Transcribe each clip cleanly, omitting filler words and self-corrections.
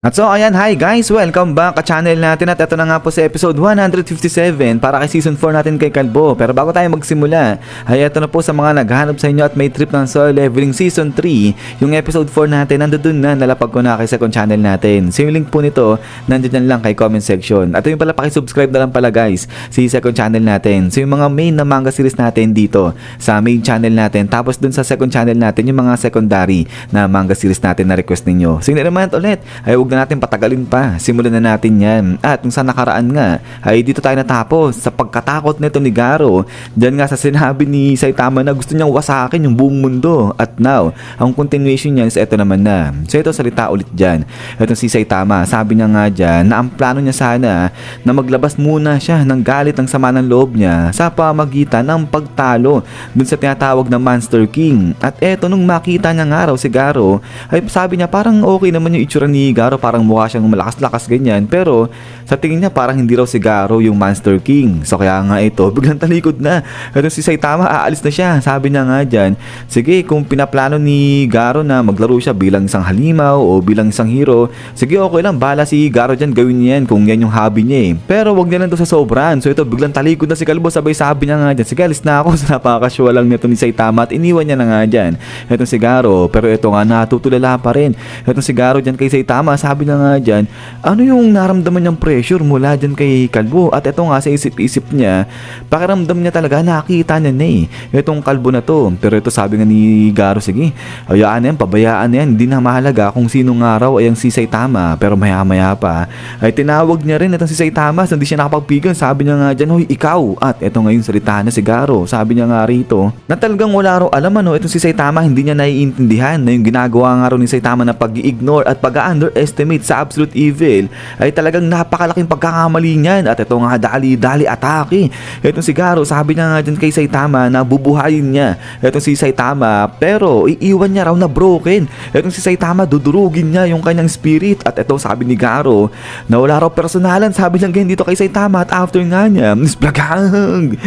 At so ayan, hi guys! Welcome back ka channel natin at ito na nga po sa episode 157 para kay season 4 natin kay Kalbo. Pero bago tayo magsimula, ay ito na po sa mga naghahanap sa inyo at may trip ng Soul Leveling season 3. Yung episode 4 natin, nandun na, nalapag ko na kay second channel natin. So yung link po nito, nandun lang kay comment section. At yung pala, pakisubscribe na lang pala guys si second channel natin. So yung mga main na manga series natin dito sa main channel natin. Tapos dun sa second channel natin, yung mga secondary na manga series natin na request ninyo. So yun naman ulit, ay huwag na natin patagalin pa. Simulan na natin yan. At kung sa nakaraan nga, ay dito tayo natapos sa pagkatakot nito ni Garo. Diyan nga sa sinabi ni Saitama na gusto niyang wasakin yung buong mundo. At now, ang continuation niya is eto naman na. So ito salita ulit dyan. Ito si Saitama, sabi niya nga dyan na ang plano niya sana na maglabas muna siya ng galit ng sama ng loob niya sa pamagitan ng pagtalo dun sa tinatawag na Monster King. At eto nung makita niya nga raw si Garo, ay sabi niya parang okay naman yung itsura ni Garo, parang mukha siyang malakas-lakas ganyan, pero sa tingin niya parang hindi raw si Garo yung Monster King. So kaya nga ito, biglang talikod na. Ito si Saitama, aalis na siya. Sabi niya nga dyan, sige kung pinaplano ni Garo na maglaro siya bilang isang halimaw o bilang isang hero, sige okay lang, bala si Garo dyan, gawin niya yan kung yan yung hobby niya eh. Pero wag niya lang to sa sobran. So ito, biglang talikod na si Kalbo, sabay sabi niya nga dyan, sige alis na ako. So napakaswa lang nito ni Saitama at iniwan niya na nga dyan ito si Garo. Pero ito nga, natutulala pa rin ito si Garo dyan kay Saitama. Sabi niya nga dyan, ano yung naramdaman niyang pressure mula dyan kay Kalbo. At ito nga sa isip-isip niya, pakiramdam niya talaga, nakita niya na eh itong Kalbo na to. Pero ito sabi nga ni Garo, sige hayaan na yan, pabayaan na yan, hindi na mahalaga kung sino nga raw ay ang si Saitama. Pero maya maya pa ay tinawag niya rin itong si Saitama, so hindi siya nakapagpigan. Sabi niya nga dyan, hoy ikaw. At ito ngayon salita na si Garo, sabi niya nga rito na talagang wala raw alam ano itong si Saitama, hindi niya naiintindihan na yung ginagawa nga raw ni Saitama na pag-ignore at pag-underestimate sa absolute evil ay talagang napakalaking pagkakamali niyan. At ito nga, dali-dali atake itong si Garo. Sabi niya nga dyan kay Saitama na bubuhayin niya itong si Saitama, pero iiwan niya raw na broken itong si Saitama, dudurugin niya yung kanyang spirit. At ito sabi ni Garo na wala raw personalan, sabi niya ganyan dito kay Saitama. At after nga niya, nisplagang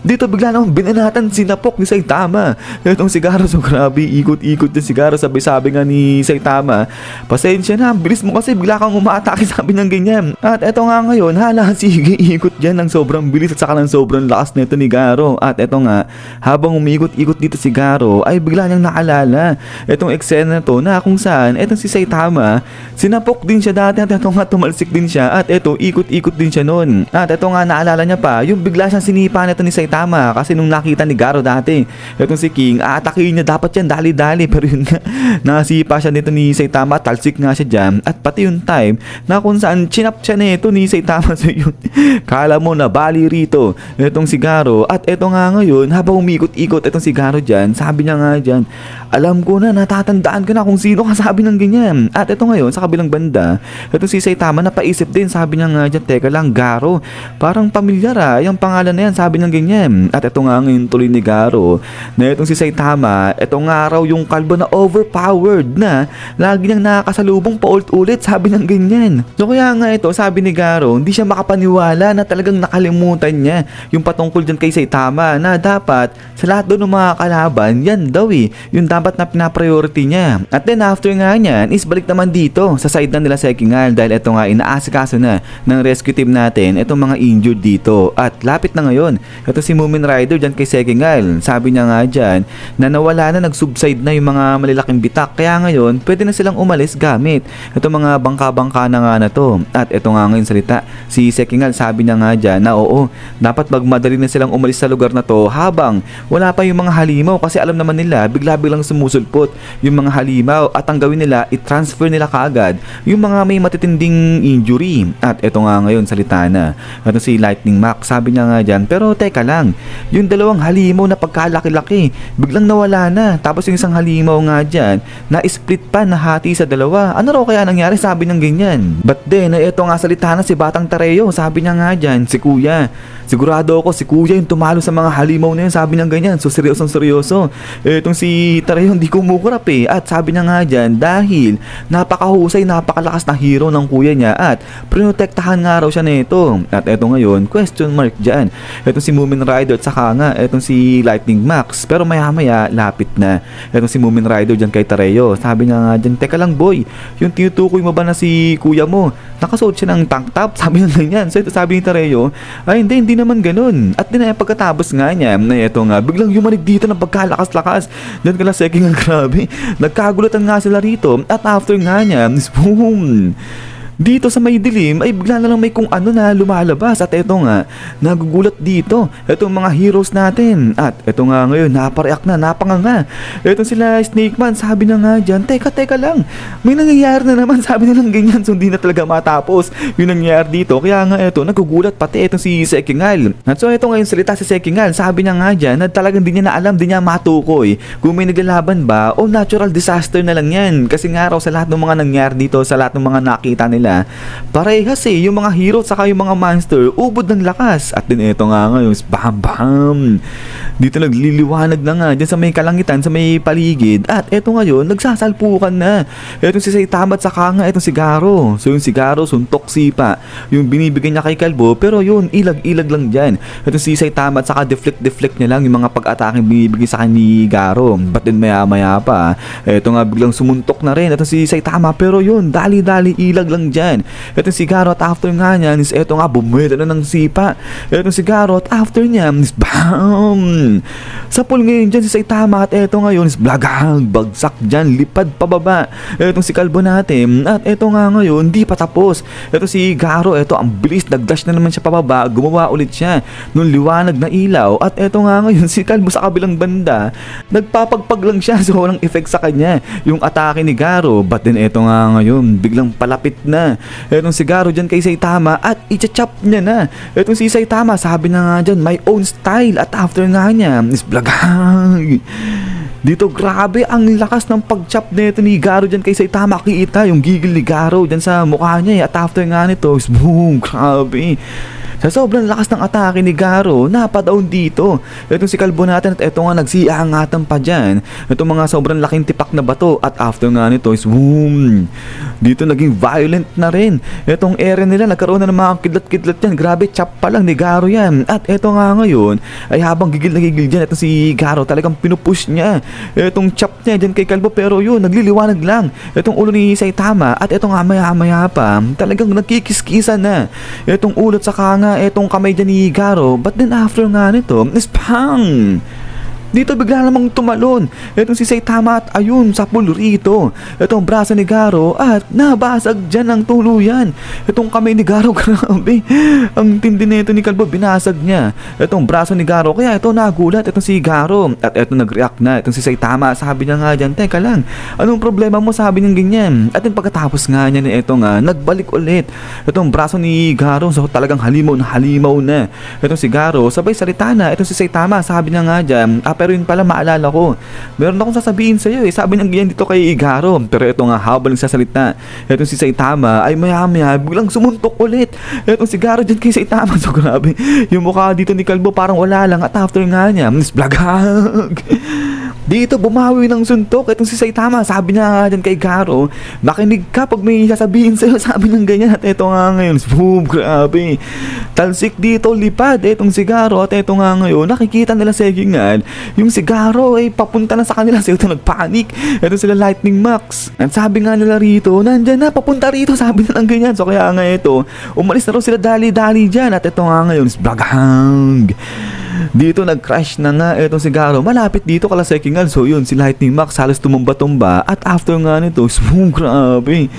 dito bigla naman binanatan, sinapok ni Saitama itong si Garo. So grabe, ikot-ikot din si Garo. Sabi nga ni Saitama, pasensya na, bilis mo kasi bigla kang umaatake, sabi ng ganyan. At eto nga ngayon, hala, sige, ikot dyan ng sobrang bilis at saka ng sobrang lakas nito ni Garo. At eto nga, habang umiikot-ikot dito si Garo, ay bigla niyang naalala itong eksena na to na kung saan etong si Saitama, sinapok din siya dati. At eto nga, tumalsik din siya. At eto, ikot-ikot din siya nun. At eto nga, naalala niya pa yung bigla siyang sinipa nito ni Saitama. Kasi nung nakita ni Garo dati itong si King, aatakihin niya dapat yan, dali-dali. Pero yun nga, nasipa siya nito ni Saitama, talsik nga siya dyan. At pati yung time na kung saan chinap siya nito ni Saitama. So yun, kala mo na bali rito itong si Garo. At eto nga ngayon, habang umikot-ikot itong si Garo dyan, sabi niya nga dyan, alam ko na, natatandaan ko na kung sino ka, sabi ng ganyan. At eto ngayon, sa kabilang banda, itong si Saitama napaisip din, sabi niya nga dyan, teka lang, Garo, parang pamilyar yung pangalan na yan, sabi ng ganyan. At ito nga ngayon tuloy ni Garo na itong si Saitama, ito nga raw yung Kalbo na overpowered na lagi niyang nakakasalubong paulit-ulit, sabi ng ganyan. So kaya nga ito, sabi ni Garo, hindi siya makapaniwala na talagang nakalimutan niya yung patungkol dyan kay Saitama na dapat sa lahat doon ng mga kalaban, yan daw yung dapat na pinapriority niya. At then after nga niyan is balik naman dito sa side na nila Sekingal, dahil ito nga inaasikaso na ng rescue team natin itong mga injured dito. At lapit na ngayon ito si Moomin Rider dyan kay Sekingal. Sabi niya nga dyan na nawala na, nag-subside na yung mga malalaking bitak. Kaya ngayon, pwede na silang umalis gamit itong mga bangka-bangka na nga na to. At ito nga ngayon salita si Sekingal, sabi niya nga dyan na oo, dapat magmadali na silang umalis sa lugar na to habang wala pa yung mga halimaw. Kasi alam naman nila, bigla-biglang sumusulpot yung mga halimaw. At ang gawin nila, i-transfer nila kaagad yung mga may matitinding injury. At ito nga ngayon salita na ito si Lightning Mac. Sabi niya nga dyan, pero teka lang, yung dalawang halimaw na pagkalaki-laki biglang nawala na. Tapos yung isang halimaw nga dyan na split pa, na hati sa dalawa. Ano raw kaya nangyari, sabi ng ganyan. But then, ito nga salita na si Batang Tareo. Sabi niya nga dyan, si Kuya, sigurado ako si Kuya yung tumalo sa mga halimaw na yun, sabi niya ganyan. So seryosong seryoso itong si Tareo, hindi kumukurap At sabi niya nga dyan, dahil napakahusay, napakalakas na hero ng kuya niya at prinotektahan nga raw siya nito. At eto ngayon, question mark dyan. Ito si Moomin Rider at saka nga etong si Lightning Max. Pero maya maya lapit na etong si Moomin Rider dyan kay Tereo. Sabi niya nga dyan, teka lang boy, yung tinutukoy mo ba na si kuya mo, nakasuot siya ng tank top? Sabi niya ganyan. So ito sabi ni Tereo, ay hindi naman ganun. At din ay pagkatapos nga niya na ito nga biglang yumanig dito ng pagkalakas-lakas. Then kala Seki nga grabe, nagkagulatan nga sila rito. At after nga niya, boom, dito sa may dilim ay bigla na lang may kung ano na lumalabas. At eto nga, nagugulat dito etong mga heroes natin. At eto nga ngayon, napareak na, napanganga. Eto sila Snake Man, sabi na nga dyan, teka lang, may nangyayari na naman. Sabi nilang ganyan, so hindi na talaga matapos yung nangyayari dito. Kaya nga eto, nagugulat pati etong si Sekingal. At so eto ngayon salita si Sekingal, sabi niya nga dyan na talagang di niya na alam, di niya matukoy kung may naglalaban ba o natural disaster na lang yan. Kasi nga raw sa lahat ng mga nangyayari dito, sa lahat ng mga nakita nila, parehas yung mga hero saka yung mga monster ubod ng lakas. At din ito nga ngayon, bam bam, dito nagliliwanag na nga dyan sa may kalangitan, sa may paligid. At eto ngayon, nagsasalpukan na etong si Saitama at saka nga etong si Garo. So yung si Garo, suntok sipa yung binibigay niya kay Kalbo, pero yun, ilag-ilag lang dyan. Etong si Saitama at saka deflect niya lang yung mga pag-atake binibigay sa kanya ni Garo. But then maya maya pa, eto nga biglang sumuntok na rin etong si Saitama, pero yun, dali-dali ilag lang dyan. Etong si Garo at after nga niya, eto nga bumwela na ng sipa etong si Garo at after niya, bam, sapol ngayon dyan si Saitama. At eto ngayon, blagang bagsak dyan, lipad pababa etong si Kalbo natin. At eto nga ngayon, di pa tapos. Eto si Garo, eto ang bilis, nagdash na naman siya pababa, gumawa ulit siya nung liwanag na ilaw. At eto nga ngayon, si Kalbo sa kabilang banda, nagpapagpag lang siya, so walang effect sa kanya yung atake ni Garo. But then eto nga ngayon, biglang palapit na etong si Garo dyan kay Saitama at i-chop niya na etong si Saitama. Sabi na nga dyan, my own style. At after nga niya, is blagang dito grabe ang lakas ng pag-chop nito ni Garo dyan kay Saitama. Kita yung gigil ni Garo dyan sa mukha niya. At after nga nito, is boom, grabe. Sa sobrang lakas ng atake ni Garo, napadaon dito etong si Kalbo natin. At eto nga nagsiangatan pa dyan etong mga sobrang laking tipak na bato. At after nga nito is boom, dito naging violent na rin etong area nila, nagkaroon na ng mga kidlat-kidlat yan. Grabe, chop pa lang ni Garo yan. At eto nga ngayon ay habang gigil na gigil dyan etong si Garo, talagang pinupush niya etong chop niya dyan kay Kalbo. Pero yun, nagliliwanag lang etong ulo ni Saitama. At eto nga maya maya pa, talagang nagkikiskisan na etong ulo at saka nga etong kamay dyan ni Garo. But then after nga nito, spang! Dito bigla namang tumalon etong si Saitama at ayun, sapul rito etong braso ni Garo at nabasag dyan ang tuluyan etong kamay ni Garo. Grabe, ang tindi nito ni Kalbo, binasag niya etong braso ni Garo. Kaya ito nagulat etong si Garo at eto nag-react na etong si Saitama. Sabi niya nga dyan, teka lang, anong problema mo? Sabi niya ganyan. At yung pagkatapos nga niya na eto nga, nagbalik ulit etong braso ni Garo. So talagang halimaw na etong si Garo. Sabay salita na etong si Saitama. Sabi niya nga dyan, pero yun pala, maalala ko, meron akong sasabihin sa'yo sabi niya ganyan dito kay Garo. Pero ito nga, habang nagsasalita etong si Saitama ay maya biglang sumuntok ulit etong si Garo dyan kay Saitama. So grabe, yung mukha dito ni Kalbo parang wala lang. At after nga niya, blagag dito bumawi ng suntok etong si Saitama. Sabi niya nga dyan kay Garo, makinig ka pag may sasabihin sa'yo. Sabi ng ganyan. At eto nga ngayon, boom, grabe, talsik dito, lipad etong si Garo. At eto nga ngayon, nakikita nila Sekingal, yung si Garo ay papunta na sa kanila. So ito nagpanik etong sila Lightning Max. At sabi nga nila rito, nandyan na, papunta rito. Sabi na lang ganyan. So kaya nga ito, umalis na rin sila dali-dali dyan. At eto nga ngayon, blagang dito nag-crash na nga etong si Garo malapit dito kala Sekingal. So yun, si Lightning Max halos tumumba-tumba. At after nga nito, grabe,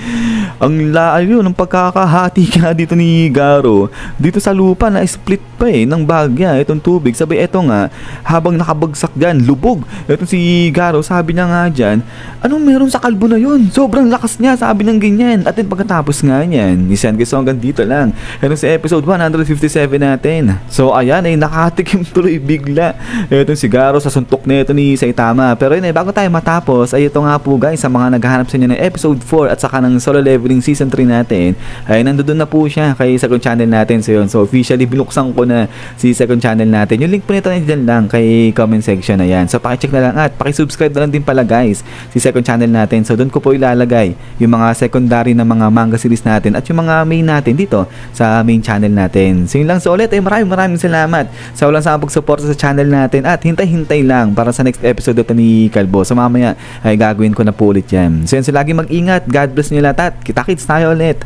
ang layo ng pagkakahati nga dito ni Garo dito sa lupa, na split pa ng bagya itong tubig. Sabi eto nga, habang nakabagsak dyan, lubog etong si Garo. Sabi niya nga dyan, anong meron sa Kalbo na yun? Sobrang lakas niya, sabi ng ganyan. At then pagkatapos nga niyan, isang guys, hanggang dito lang etong si episode 157 natin. So ayan, ay nakatikim tuloy bigla etong si Garo sa suntok nito ni Saitama. Pero yun bago tayo matapos, ay ito nga po guys, sa mga naghahanap sa inyo ng episode 4 at saka ng solo leveling season 3 natin, ay nandoon na po siya kay second channel natin. So yun, so officially binuksan ko na si second channel natin. Yung link po nito na dyan lang kay comment section na yan. So pakicheck na lang at pakisubscribe na lang din pala guys si second channel natin. So doon ko po ilalagay yung mga secondary na mga manga series natin at yung mga main natin dito sa main channel natin. So yun lang, so ulit ay maraming salamat sa walang sama-sama pagsuporta sa channel natin at hintay-hintay lang para sa next episode ito ni Kalbo. So mamaya ay gagawin ko na po ulit yan. So yun, so lagi mag-ingat. God bless nyo lahat at kita-kits tayo ulit.